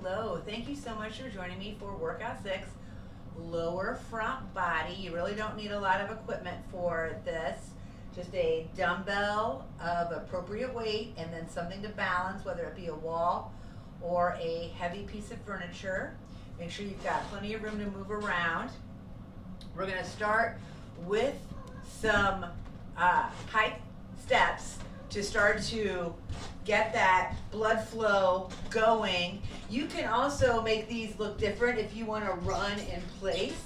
Hello, thank you so much for joining me for workout 6, lower front body. You really don't need a lot of equipment for this. Just a dumbbell of appropriate weight and then something to balance, whether it be a wall or a heavy piece of furniture. Make sure you've got plenty of room to move around. We're going to start with some high steps to start to get that blood flow going. You can also make these look different if you want to run in place.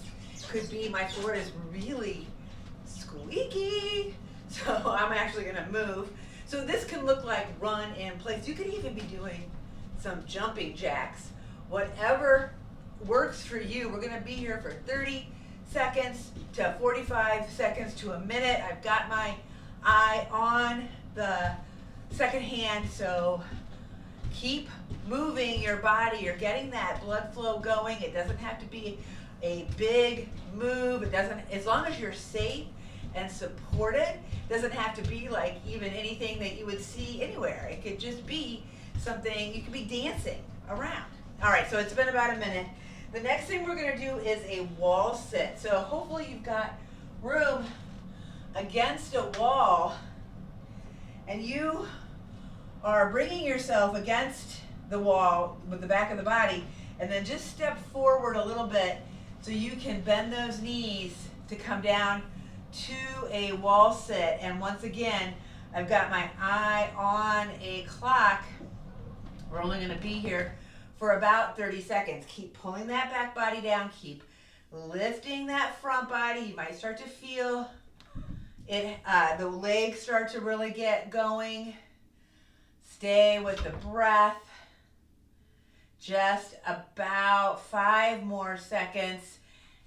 Could be, my floor is really squeaky, so I'm actually going to move. So this can look like run in place. You could even be doing some jumping jacks. Whatever works for you. We're going to be here for 30 seconds to 45 seconds to a minute. I've got my eye on the second hand, so keep moving your body. You're getting that blood flow going. It doesn't have to be a big move. It doesn't, as long as you're safe and supported, it doesn't have to be like even anything that you would see anywhere. It could just be something, you could be dancing around. All right, so it's been about a minute. The next thing we're going to do is a wall sit. So hopefully you've got room against a wall and you are bringing yourself against the wall with the back of the body, and then just step forward a little bit so you can bend those knees to come down to a wall sit. And once again, I've got my eye on a clock. We're only going to be here for about 30 seconds. Keep pulling that back body down. Keep lifting that front body. You might start to feel it, the legs start to really get going. Stay with the breath. Just about 5 more seconds,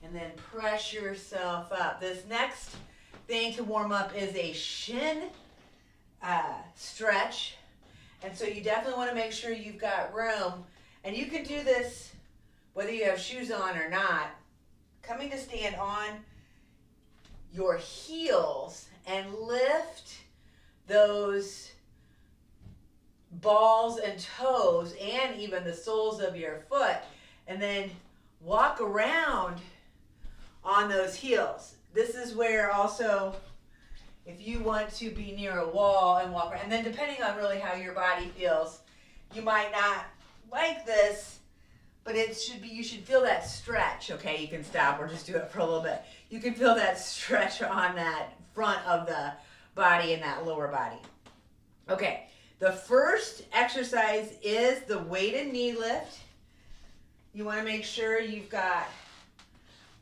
and then press yourself up. This next thing to warm up is a shin stretch. And so you definitely want to make sure you've got room. And you can do this whether you have shoes on or not. Coming to stand on your heels and lift those balls and toes and even the soles of your foot, and then walk around on those heels. This is where also, if you want to be near a wall and walk around, and then depending on really how your body feels, you might not like this, but it should be, you should feel that stretch. Okay, you can stop or just do it for a little bit. You can feel that stretch on that front of the body and that lower body. Okay, the first exercise is the weighted knee lift. You want to make sure you've got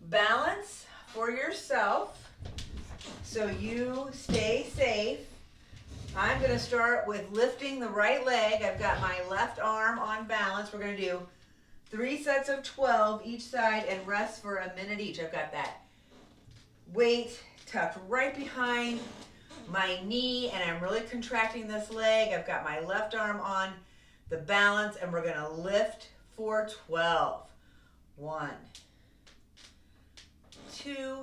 balance for yourself so you stay safe. I'm going to start with lifting the right leg. I've got my left arm on balance. We're going to do 3 sets of 12 each side and rest for a minute each. I've got that weight tucked right behind my knee, and I'm really contracting this leg. I've got my left arm on the balance, and we're going to lift for 12. 1, 2,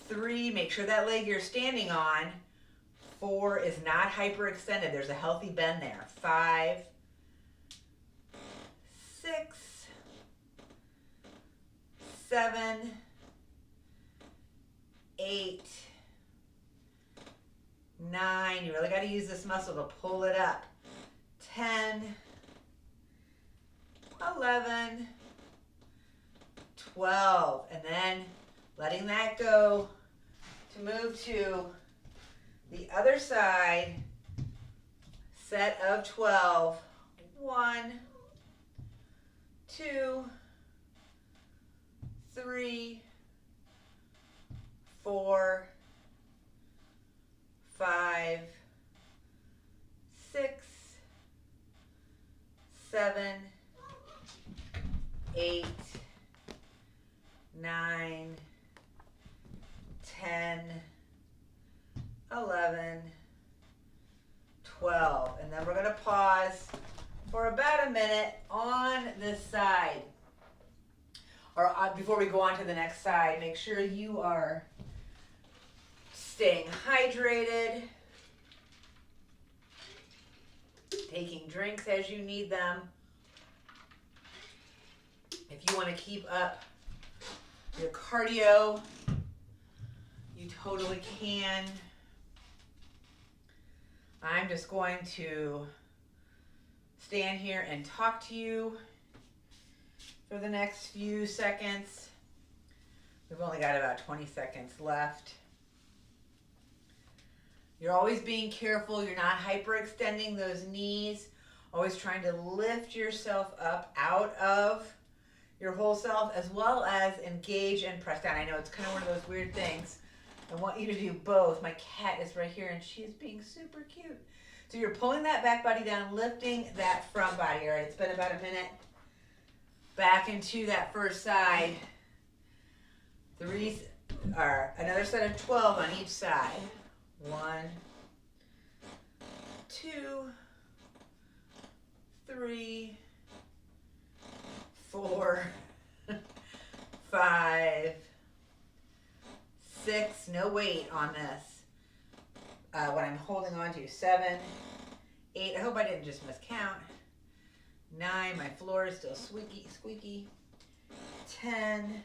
3. Make sure that leg you're standing on, 4, is not hyperextended. There's a healthy bend there. 5, 6, 7, 8, 9. You really got to use this muscle to pull it up. 10, 11, 12. And then letting that go to move to the other side. Set of 12. 1, 2, 3, 4, 5, 6, 7, 8, 9, 10, 11, 12. And then we're going to pause for about a minute on this side. Or before we go on to the next side, make sure you are staying hydrated, taking drinks as you need them, If you want to keep up your cardio, you totally can. I'm just going to stand here and talk to you for the next few seconds. We've only got about 20 seconds left. You're always being careful. You're not hyperextending those knees. Always trying to lift yourself up out of your whole self, as well as engage and press down. I know it's kind of one of those weird things. I want you to do both. My cat is right here and she's being super cute. So you're pulling that back body down, lifting that front body. All right, it's been about a minute. Back into that first side. Another set of 12 on each side. 1, 2, 3, 4, 5, 6. No weight on this. What I'm holding on to. 7, 8. I hope I didn't just miscount. 9. My floor is still squeaky. 10.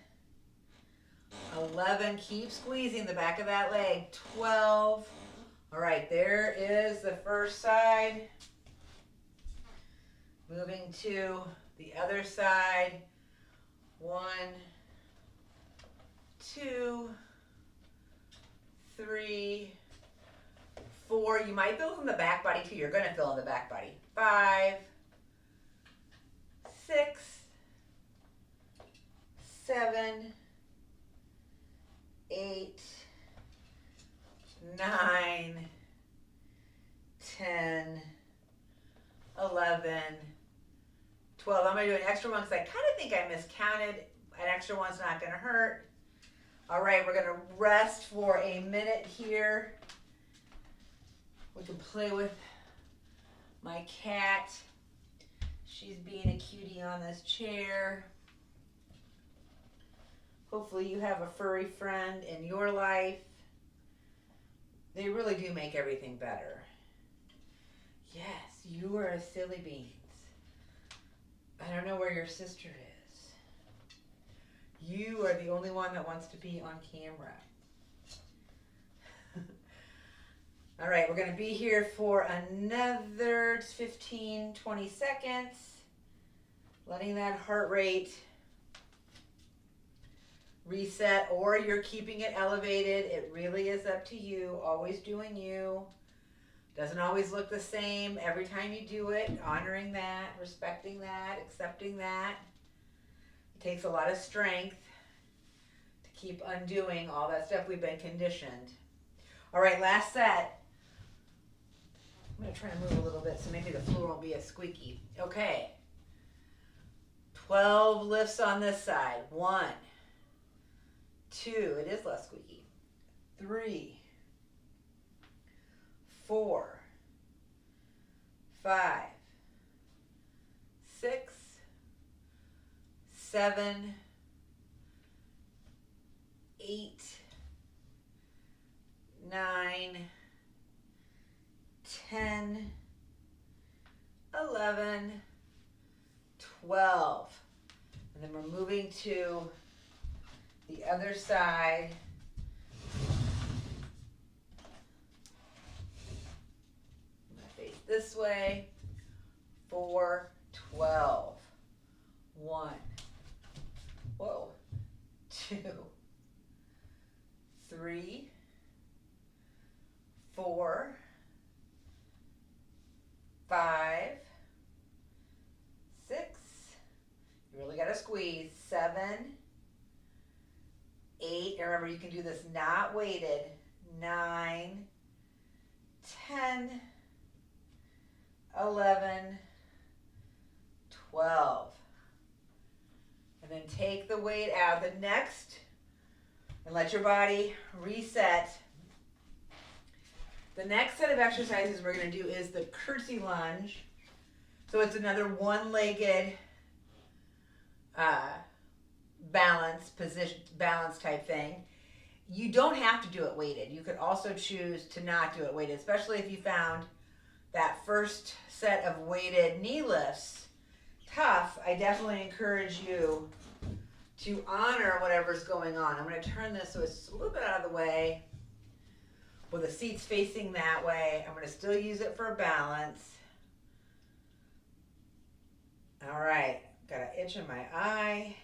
11. Keep squeezing the back of that leg. 12. All right, there is the first side. Moving to the other side. 1, 2, 3, 4. You might feel in the back body too. You're going to feel in the back body. 5, 6, 7, 8, 9, 10, 11, 12. I'm going to do an extra one because I kind of think I miscounted. An extra one's not going to hurt. All right, we're going to rest for a minute here. We can play with my cat. She's being a cutie on this chair. Hopefully you have a furry friend in your life. They really do make everything better. Yes, you are a silly beans. I don't know where your sister is. You are the only one that wants to be on camera. All right, we're going to be here for another 15, 20 seconds. Letting that heart rate reset, or you're keeping it elevated. It really is up to you. Always doing you. Doesn't always look the same every time you do it. Honoring that, respecting that, accepting that. It takes a lot of strength to keep undoing all that stuff we've been conditioned. All right, last set. I'm going to try to move a little bit so maybe the floor won't be as squeaky. Okay. 12 lifts on this side. 1, 2, it is less squeaky. 3, 4, 5, 6, 7, 8, 9, 10, 11, 12. And then we're moving to the other side. I'm going to face this way. 4, 12. 1. Whoa. 2, 3, 4, 5, 6. You really got to squeeze. 7, 8. And remember, you can do this not weighted. 9, 10, 11, 12. And then take the weight out. The next, and let your body reset. The next set of exercises we're going to do is the curtsey lunge. So it's another one-legged balance type thing. You don't have to do it weighted. You could also choose to not do it weighted, especially if you found that first set of weighted knee lifts tough. I definitely encourage you to honor whatever's going on. I'm going to turn this so it's a little bit out of the way. With the seats facing that way, I'm going to still use it for balance. All right, got an itch in my eye.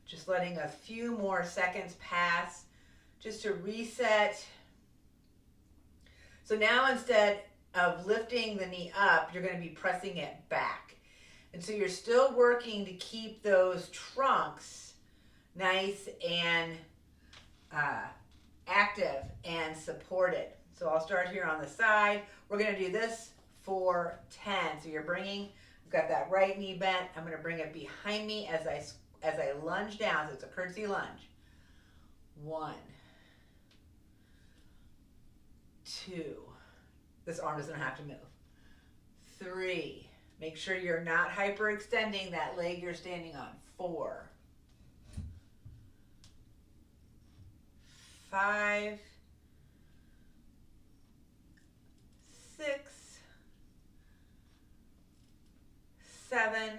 Just letting a few more seconds pass just to reset. So now instead of lifting the knee up, you're going to be pressing it back. And so you're still working to keep those trunks nice and active and supported. So I'll start here on the side. We're going to do this for 10. So you're bringing, I've got that right knee bent. I'm going to bring it behind me as I lunge down. So it's a curtsey lunge. 1, 2. This arm doesn't have to move. 3. Make sure you're not hyperextending that leg you're standing on. 4, 5, 6, 7,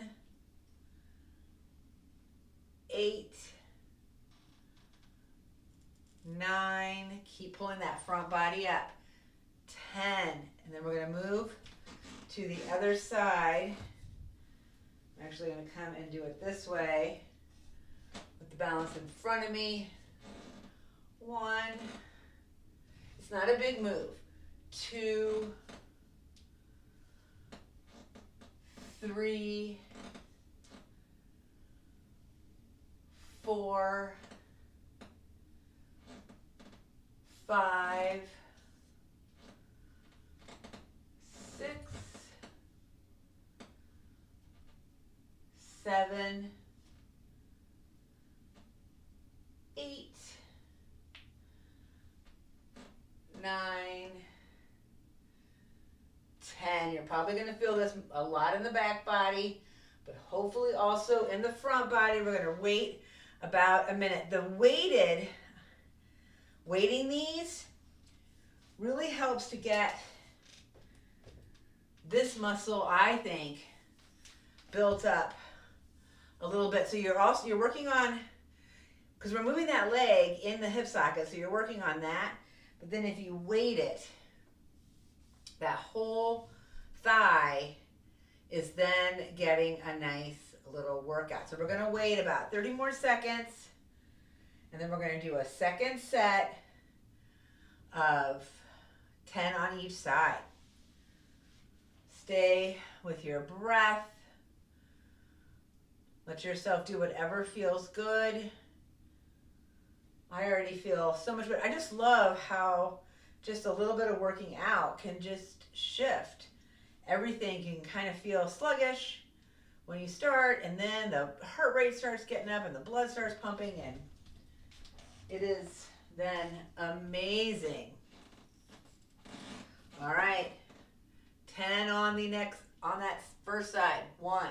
8, 9. Keep pulling that front body up. 10. And then we're going to move to the other side. I'm actually going to come and do it this way with the balance in front of me. 1. It's not a big move. 2, 3, 4, 5, 6, 7, 8, 9, 10. You're probably going to feel this a lot in the back body, but hopefully also in the front body. We're going to wait about a minute. The weighting these really helps to get this muscle, I think, built up a little bit. So you're working on, because we're moving that leg in the hip socket, so you're working on that. But then if you weight it, that whole thigh is then getting a nice little workout. So we're going to wait about 30 more seconds, and then we're going to do a second set of 10 on each side. Stay with your breath. Let yourself do whatever feels good. I already feel so much better. I just love how just a little bit of working out can just shift everything. You can kind of feel sluggish when you start, and then the heart rate starts getting up and the blood starts pumping, and it is then amazing. All right, 10 on that first side. 1,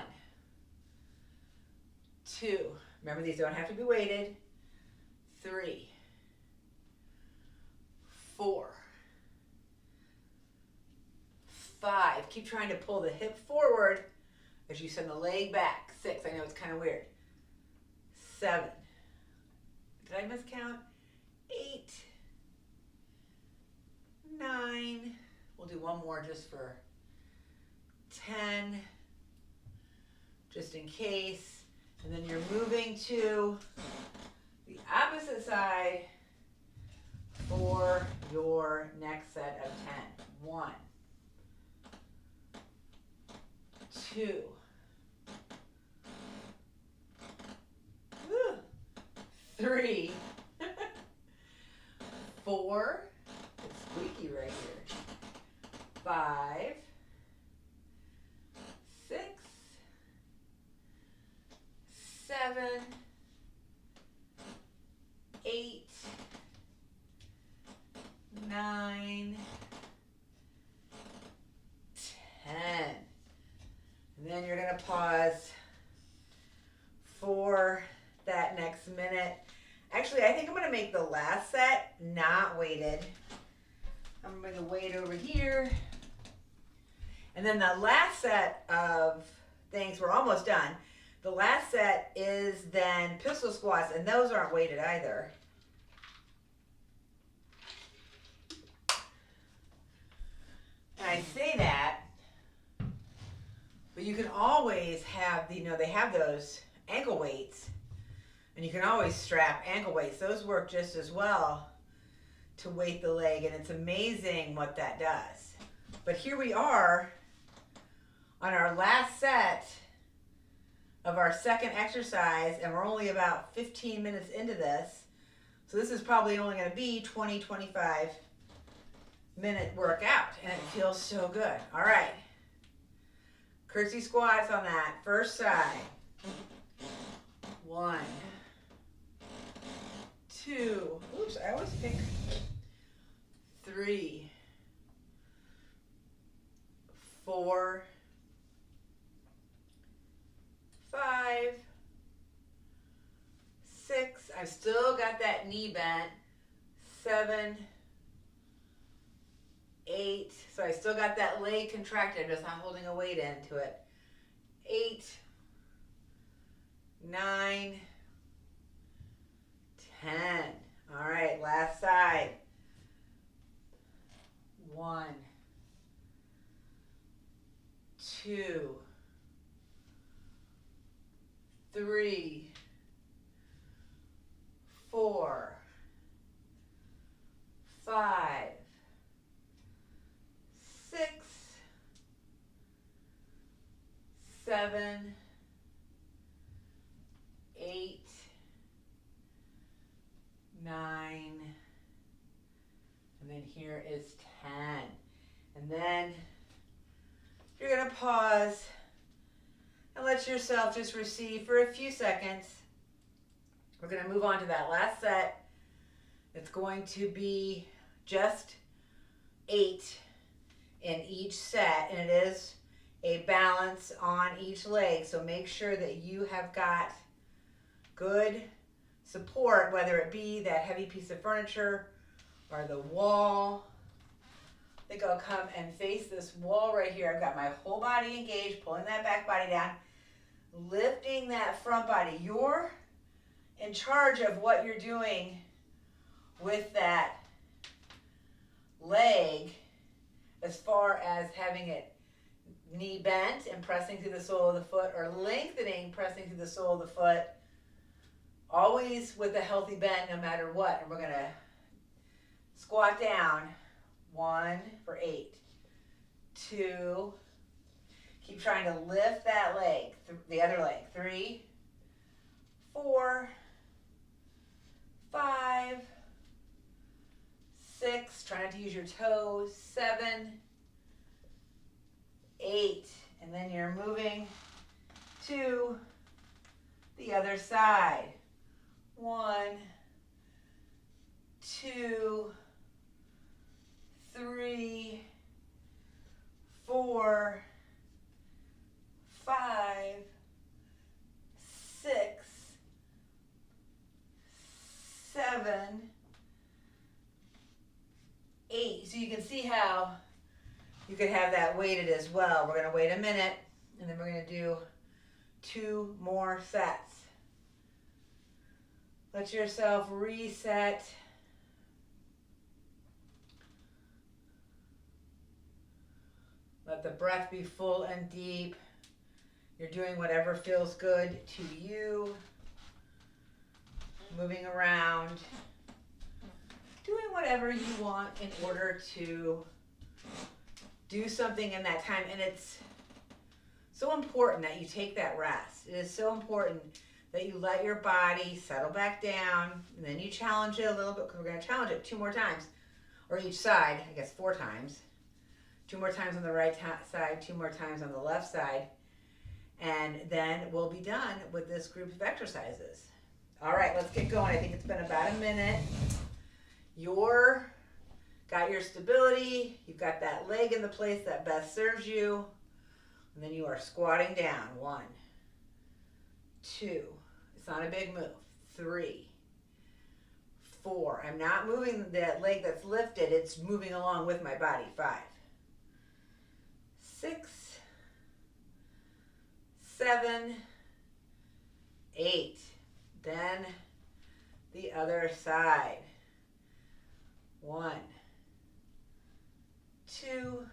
2. Remember, these don't have to be weighted. 3, 4, 5. Keep trying to pull the hip forward as you send the leg back. 6. I know it's kind of weird. 7. Did I miscount? 8, 9. We'll do one more just for 10, just in case. And then you're moving to the opposite side for your next set of 10. 1, 2, 3, 4, it's squeaky right here, 5, 6, 7, 8, 9, 10. And then you're going to pause for that next minute. Actually, I think I'm going to make the last set not weighted. I'm going to weight over here. And then the last set of things, we're almost done. The last set is then pistol squats, and those aren't weighted either. And I say that, but you can always have, they have those ankle weights, and you can always strap ankle weights. Those work just as well to weight the leg, and it's amazing what that does. But here we are on our last set of our second exercise, and we're only about 15 minutes into this. So this is probably only going to be 20, 25 minute workout, and it feels so good. All right. Curtsey squats on that first side. 1, 2, oops, I always pick 3, 4, 5, 6. I've still got that knee bent. 7, 8. So I still got that leg contracted, just not holding a weight into it. 8, 9, 10. All right, last side. 1, 2, 3, 4, 5, 6, 7, 8, 9, and then here is 10. And then you're going to pause and let yourself just receive for a few seconds. We're going to move on to that last set. It's going to be just 8 in each set, and it is a balance on each leg. So make sure that you have got good support, whether it be that heavy piece of furniture or the wall. I think I'll come and face this wall right here. I've got my whole body engaged, pulling that back body down, lifting that front body. You're in charge of what you're doing with that leg as far as having it knee bent and pressing through the sole of the foot, or lengthening, pressing through the sole of the foot. Always with a healthy bend no matter what. And we're going to squat down. 1 for 8. 2. Keep trying to lift that leg, the other leg. 3, 4, 5, 6. Try not to use your toes. 7, 8. And then you're moving to the other side. 1, 2, 3, 4, 5, 6, 7, 8. So you can see how you could have that weighted as well. We're going to wait a minute, and then we're going to do 2 more sets. Let yourself reset. Let the breath be full and deep. You're doing whatever feels good to you. Moving around. Doing whatever you want in order to do something in that time. And it's so important that you take that rest. It is so important that you let your body settle back down, and then you challenge it a little bit, because we're going to challenge it 2 more times, or each side, I guess 4 times. 2 more times on the right side, 2 more times on the left side, and then we'll be done with this group of exercises. All right, let's get going. I think it's been about a minute. You're got your stability, you've got that leg in the place that best serves you, and then you are squatting down. 1, 2, it's not a big move. 3, 4, I'm not moving that leg that's lifted, it's moving along with my body. 5, 6, 7, 8. Then the other side. 1, 2,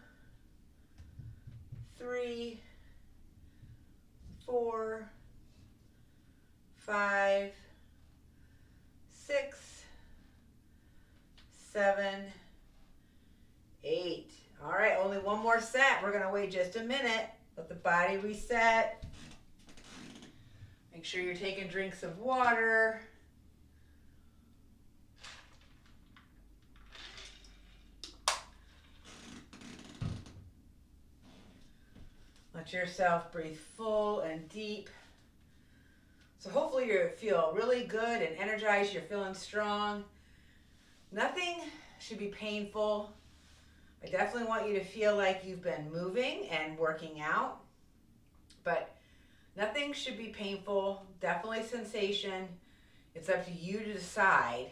3, 4, 5, 6, 7, 8. All right, only one more set. We're going to wait just a minute. Let the body reset. Make sure you're taking drinks of water. Let yourself breathe full and deep. So hopefully you feel really good and energized. You're feeling strong. Nothing should be painful. I definitely want you to feel like you've been moving and working out, but nothing should be painful. Definitely sensation. It's up to you to decide.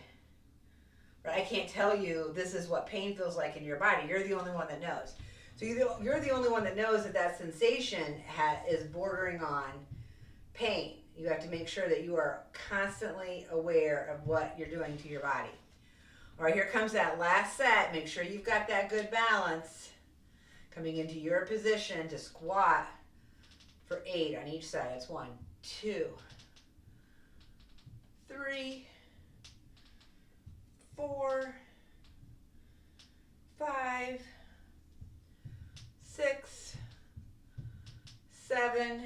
But I can't tell you this is what pain feels like in your body. You're the only one that knows. So you're the only one that knows that that sensation is bordering on pain. You have to make sure that you are constantly aware of what you're doing to your body. All right, here comes that last set. Make sure you've got that good balance. Coming into your position to squat for 8 on each side. That's 1, 2, 3, 4, 5, 6, 7,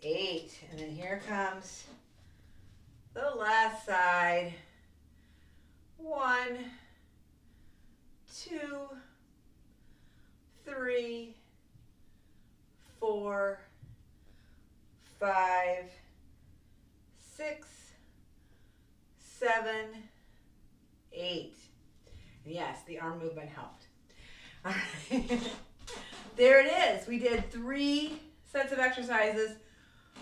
8. And then here comes the last side. 1, 2, 3, 4, 5, 6, 7, 8. And yes, the arm movement helped. All right. There it is. We did 3 sets of exercises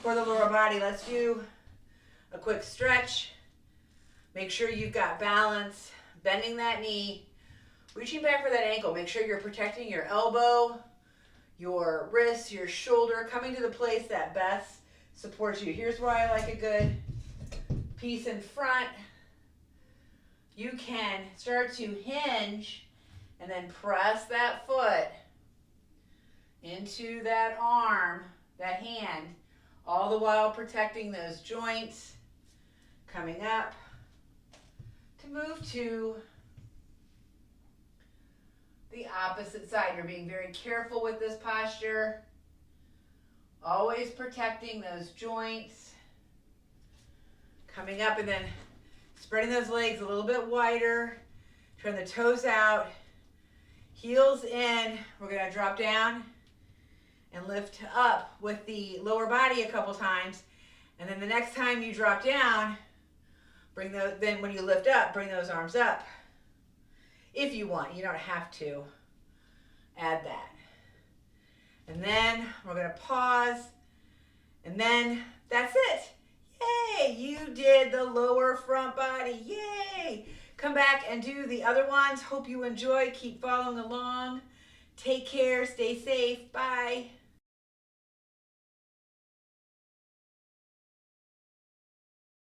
for the lower body. Let's do a quick stretch. Make sure you've got balance, bending that knee, reaching back for that ankle. Make sure you're protecting your elbow, your wrist, your shoulder, coming to the place that best supports you. Here's where I like a good piece in front. You can start to hinge and then press that foot into that arm, that hand, all the while protecting those joints. Coming up to move to the opposite side. You're being very careful with this posture. Always protecting those joints. Coming up and then spreading those legs a little bit wider. Turn the toes out. Heels in. We're going to drop down and lift up with the lower body a couple times. And then the next time you drop down, then when you lift up, bring those arms up. If you want, you don't have to add that. And then we're going to pause. And then that's it. Yay, you did the lower front body. Yay. Come back and do the other ones. Hope you enjoy. Keep following along. Take care. Stay safe. Bye.